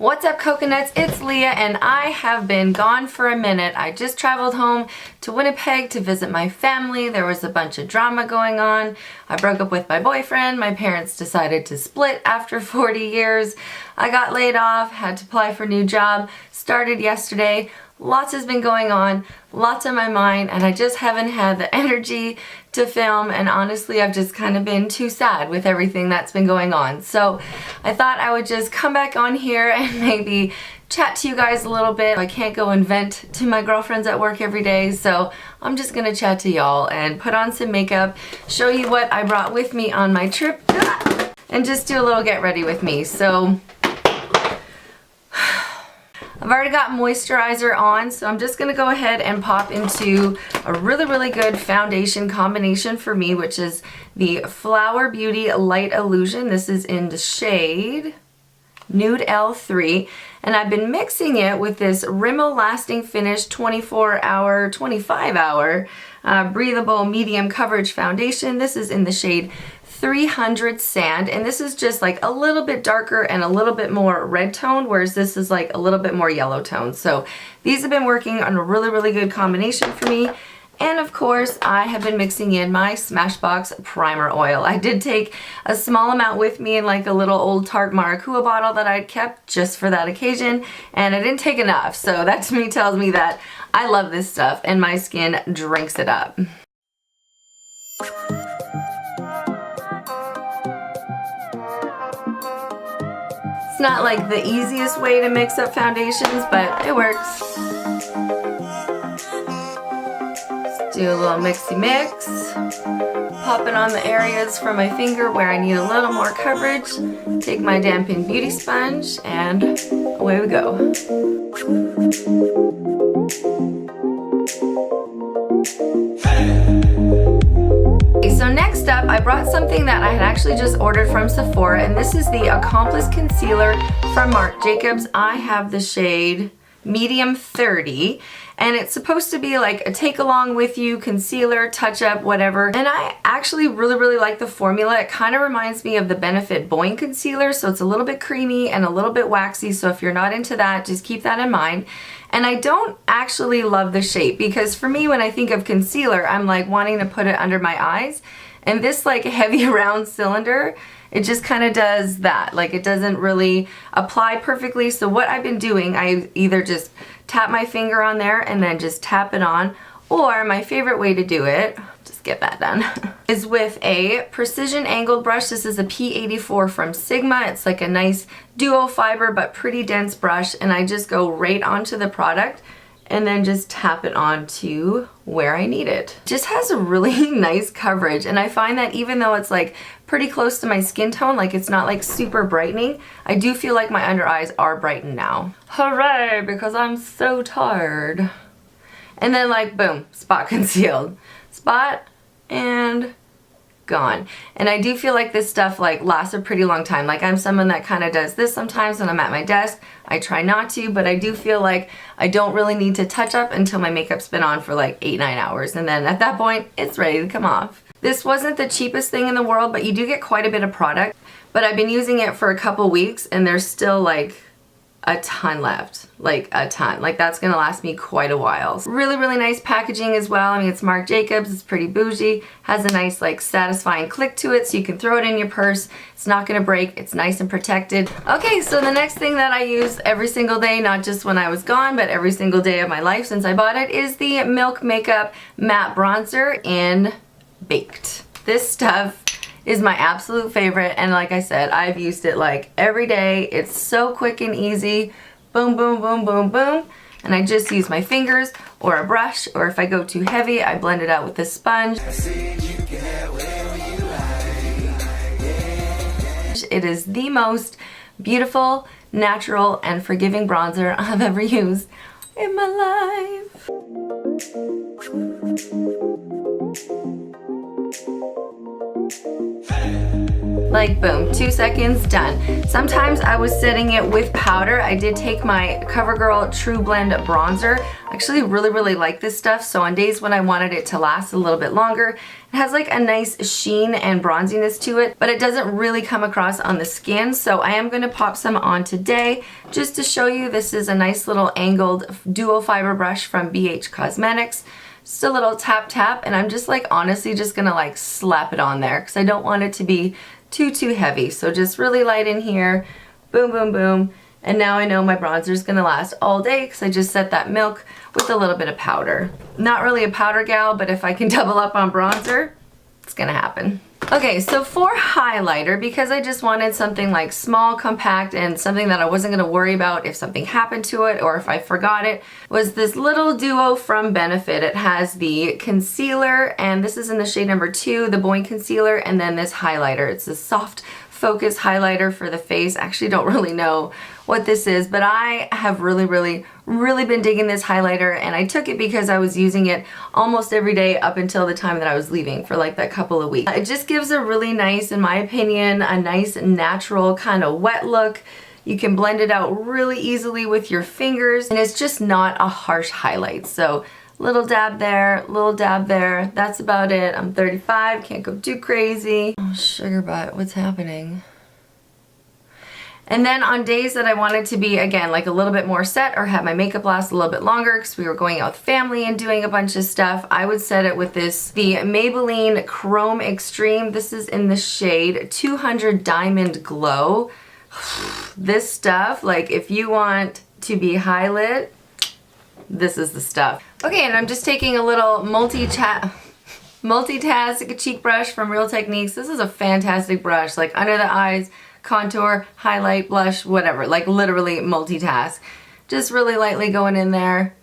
What's up, coconuts? It's Leah and I have been gone for a minute. I just traveled home to Winnipeg to visit my family. There was a bunch of drama going on. I broke up with my boyfriend. My parents decided to split after 40 years. I got laid off, had to apply for a new job, started yesterday. Lots has been going on, lots on my mind, and I just haven't had the energy to film, and honestly I've just kind of been too sad with everything that's been going on. So I thought I would just come back on here and maybe chat to you guys a little bit. I can't go and vent to my girlfriends at work every day, so I'm just gonna chat to y'all and put on some makeup, show you what I brought with me on my trip, and just do a little get ready with me. So I've already got moisturizer on, so I'm just going to go ahead and pop into a really good foundation combination for me, which is the Flower Beauty Light Illusion. This is in the shade Nude L3, and I've been mixing it with this Rimmel Lasting Finish 24-hour, 25-hour breathable medium coverage foundation. This is in the shade 300 Sand, and this is just like a little bit darker and a little bit more red toned, whereas this is like a little bit more yellow toned. So these have been working on a really good combination for me. And of course, I have been mixing in my Smashbox primer oil. I did take a small amount with me in like a little old Tarte Maracuja bottle that I'd kept just for that occasion, and I didn't take enough. So that to me tells me that I love this stuff and my skin drinks it up. It's not like the easiest way to mix up foundations, but it works. Let's do a little mixy mix. Pop it on the areas from my finger where I need a little more coverage. Take my dampened beauty sponge and away we go. So next up, I brought something that I had actually just ordered from Sephora, and this is the Accomplice Concealer from Marc Jacobs. I have the shade Medium 30, and it's supposed to be like a take along with you concealer, touch up, whatever. And I actually really like the formula. It kind of reminds me of the Benefit Boing Concealer, so it's a little bit creamy and a little bit waxy, so if you're not into that, just keep that in mind. And I don't actually love the shape, because for me, when I think of concealer, I'm like wanting to put it under my eyes. And this like heavy round cylinder, it just kind of does that. Like it doesn't really apply perfectly. So what I've been doing, I either just tap my finger on there and then just tap it on, or my favorite way to do it, just get that done, is with a precision angled brush. This is a P84 from Sigma. It's like a nice duo fiber but pretty dense brush, and I just go right onto the product and then just tap it onto where I need it. Just has a really nice coverage, and I find that even though it's like pretty close to my skin tone, like it's not like super brightening, I do feel like my under eyes are brightened now. Hooray, because I'm so tired. And then like boom, spot concealed. Spot and gone. And I do feel like this stuff like lasts a pretty long time. Like I'm someone that kind of does this sometimes when I'm at my desk. I try not to, but I do feel like I don't really need to touch up until my makeup's been on for like 8-9 hours, and then at that point it's ready to come off. This wasn't the cheapest thing in the world, but you do get quite a bit of product. But I've been using it for a couple weeks and there's still like a ton left, like a ton. Like that's gonna last me quite a while. Really nice packaging as well. I mean, it's Marc Jacobs, it's pretty bougie, has a nice like satisfying click to it, so you can throw it in your purse. It's not gonna break, it's nice and protected. Okay, so the next thing that I use every single day, not just when I was gone, but every single day of my life since I bought it, is the Milk Makeup Matte Bronzer in Baked. This stuff is my absolute favorite, and like I said, I've used it like every day. It's so quick and easy. Boom, boom, boom, boom, boom. And I just use my fingers or a brush, or if I go too heavy, I blend it out with a sponge. It is the most beautiful, natural, and forgiving bronzer I've ever used in my life. Like boom, 2 seconds, done. Sometimes I was setting it with powder. I did take my CoverGirl True Blend bronzer. I actually really like this stuff, so on days when I wanted it to last a little bit longer, it has like a nice sheen and bronziness to it, but it doesn't really come across on the skin, so I am going to pop some on today just to show you. This is a nice little angled dual fiber brush from BH Cosmetics. Just a little tap tap, and I'm just like honestly just gonna like slap it on there because I don't want it to be too heavy. So just really light in here, boom boom boom, and now I know my bronzer is gonna last all day because I just set that milk with a little bit of powder. Not really a powder gal, but if I can double up on bronzer, it's gonna happen. Okay, so for highlighter, because I just wanted something like small, compact, and something that I wasn't gonna worry about if something happened to it or if I forgot it, was this little duo from Benefit. It has the concealer, and this is in the shade number 2, the Boing Concealer, and then this highlighter. It's a soft focus highlighter for the face. I actually don't really know what this is, but I have really been digging this highlighter, and I took it because I was using it almost every day up until the time that I was leaving for like that couple of weeks. It just gives a really nice, in my opinion, a nice natural kind of wet look. You can blend it out really easily with your fingers, and it's just not a harsh highlight. So little dab there, little dab there. That's about it. I'm 35, can't go too crazy. Oh, sugar butt, what's happening? And then on days that I wanted to be, again, like a little bit more set or have my makeup last a little bit longer because we were going out with family and doing a bunch of stuff, I would set it with this, the Maybelline Chrome Extreme. This is in the shade 200 Diamond Glow. This stuff, like if you want to be high-lit, this is the stuff. Okay, and I'm just taking a little multitask cheek brush from Real Techniques. This is a fantastic brush, like under the eyes, contour, highlight, blush, whatever, like literally multitask. Just really lightly going in there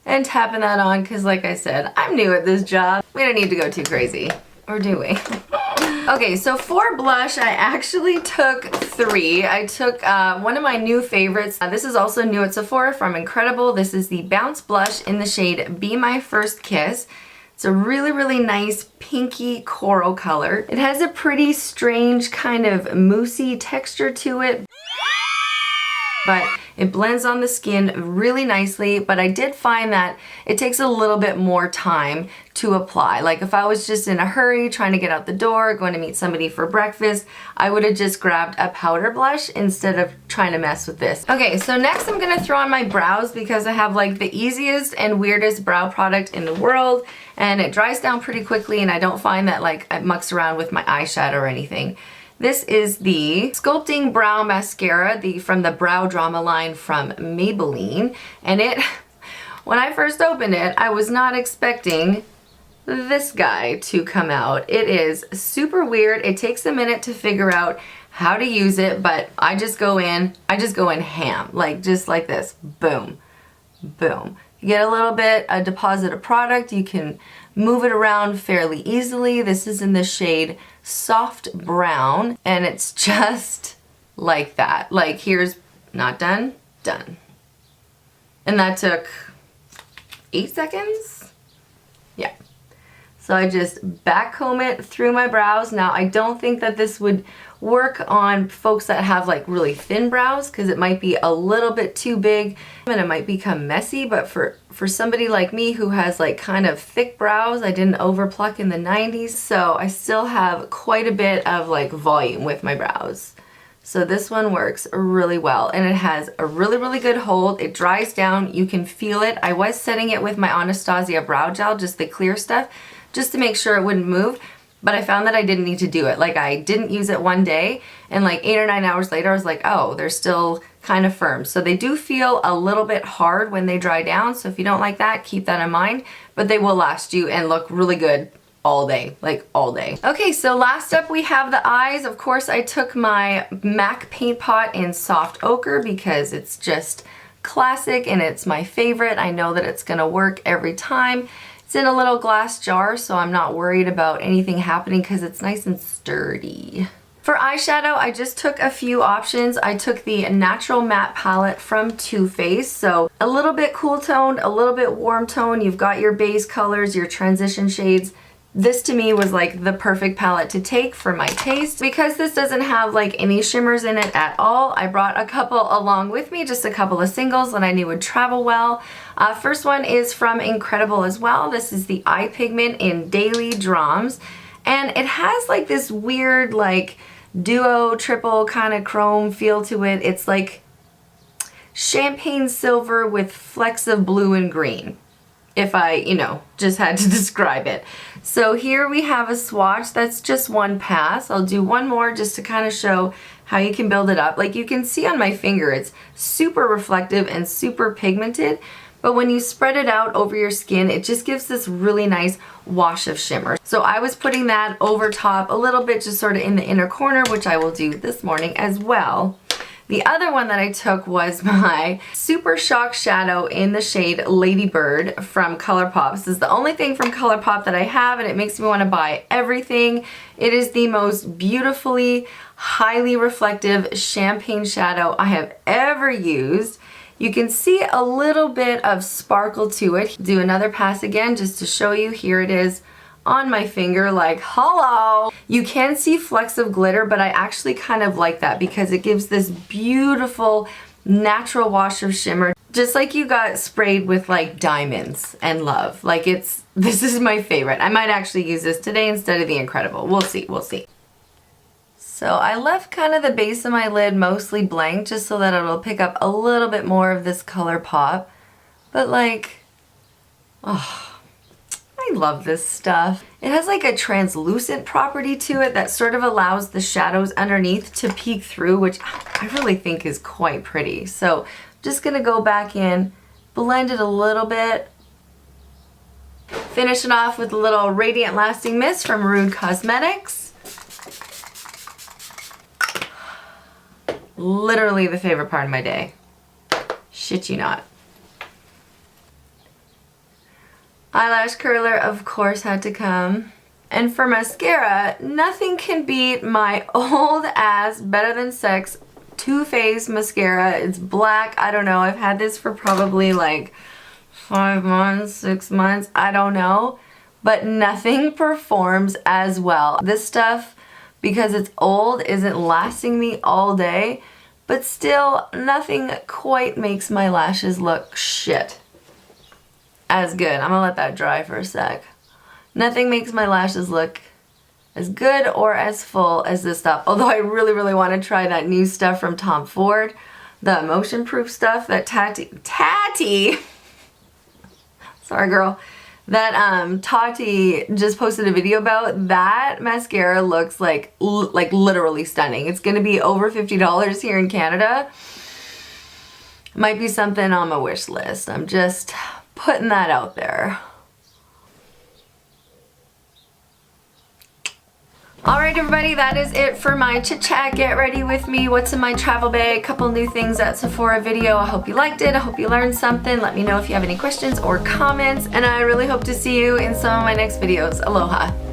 and tapping that on because like I said, I'm new at this job. We don't need to go too crazy, or do we? Okay, so for blush, I actually took 3. I took one of my new favorites. This is also new at Sephora from Incredible. This is the Bounce Blush in the shade Be My First Kiss. It's a really nice pinky coral color. It has a pretty strange kind of moussey texture to it, but it blends on the skin really nicely. But I did find that it takes a little bit more time to apply. Like if I was just in a hurry trying to get out the door, going to meet somebody for breakfast, I would have just grabbed a powder blush instead of trying to mess with this. Okay, so next I'm gonna throw on my brows because I have like the easiest and weirdest brow product in the world, and it dries down pretty quickly, and I don't find that like it mucks around with my eyeshadow or anything. This is the Sculpting Brow Mascara, from the Brow Drama line from Maybelline. And it, when I first opened it, I was not expecting this guy to come out. It is super weird. It takes a minute to figure out how to use it, but I just go in ham, like just like this, boom, boom. You get a little bit, a deposit of product. You can move it around fairly easily. This is in the shade Soft Brown, and it's just like that. Like here's not done, done. And that took 8 seconds? Yeah. So I just backcomb it through my brows. Now I don't think that this would work on folks that have like really thin brows because it might be a little bit too big and it might become messy, but for somebody like me who has like kind of thick brows, I didn't overpluck in the 90s, so I still have quite a bit of like volume with my brows. So this one works really well, and it has a really good hold. It dries down, you can feel it. I was setting it with my Anastasia brow gel, just the clear stuff, just to make sure it wouldn't move. But I found that I didn't need to do it. Like I didn't use it one day, and like 8 or 9 hours later I was like, oh, they're still kind of firm. So they do feel a little bit hard when they dry down, so if you don't like that, keep that in mind. But they will last you and look really good all day, like all day. Okay, so last up we have the eyes. Of course I took my MAC paint pot in Soft Ochre because it's just classic and it's my favorite. I know that it's gonna work every time. It's in a little glass jar, so I'm not worried about anything happening because it's nice and sturdy. For eyeshadow, I just took a few options. I took the Natural Matte Palette from Too Faced, so a little bit cool toned, a little bit warm toned. You've got your base colors, your transition shades. This to me was like the perfect palette to take for my taste. Because this doesn't have like any shimmers in it at all, I brought a couple along with me, just a couple of singles that I knew would travel well. First one is from Incredible as well. This is the Eye Pigment in Daily Drums. And it has like this weird like duo, triple kind of chrome feel to it. It's like champagne silver with flecks of blue and green, if I, you know, just had to describe it. So here we have a swatch that's just one pass. I'll do one more just to kind of show how you can build it up. Like you can see on my finger, it's super reflective and super pigmented, but when you spread it out over your skin, it just gives this really nice wash of shimmer. So I was putting that over top a little bit, just sort of in the inner corner, which I will do this morning as well. The other one that I took was my Super Shock Shadow in the shade Ladybird from ColourPop. This is the only thing from ColourPop that I have, and it makes me want to buy everything. It is the most beautifully, highly reflective champagne shadow I have ever used. You can see a little bit of sparkle to it. Do another pass again just to show you. Here it is on my finger, like, hello. You can see flecks of glitter, but I actually kind of like that because it gives this beautiful natural wash of shimmer, just like you got sprayed with like diamonds and love. Like this is my favorite. I might actually use this today instead of the Incredible. We'll see, we'll see. So I left kind of the base of my lid mostly blank just so that it'll pick up a little bit more of this color pop. But like, oh, I love this stuff. It has like a translucent property to it that sort of allows the shadows underneath to peek through, which I really think is quite pretty. So I'm just gonna go back in, blend it a little bit, finish it off with a little Radiant Lasting Mist from Rude Cosmetics. Literally the favorite part of my day. Shit you not. Eyelash curler, of course, had to come. And for mascara, nothing can beat my old ass Better Than Sex Too Faced mascara. It's black. I don't know. I've had this for probably like 5 months, 6 months. I don't know. But nothing performs as well. This stuff, because it's old, isn't lasting me all day, but still nothing quite makes my lashes look shit as good. I'm gonna let that dry for a sec. Nothing makes my lashes look as good or as full as this stuff, although I really, really want to try that new stuff from Tom Ford, the motion proof stuff that Tati, sorry girl, that Tati just posted a video about. That mascara looks like literally stunning. It's gonna be over $50 here in Canada. Might be something on my wish list. I'm just putting that out there. Alright everybody, that is it for my chit chat. Get ready with me. What's in my travel bag? A couple new things at Sephora video. I hope you liked it. I hope you learned something. Let me know if you have any questions or comments, and I really hope to see you in some of my next videos. Aloha.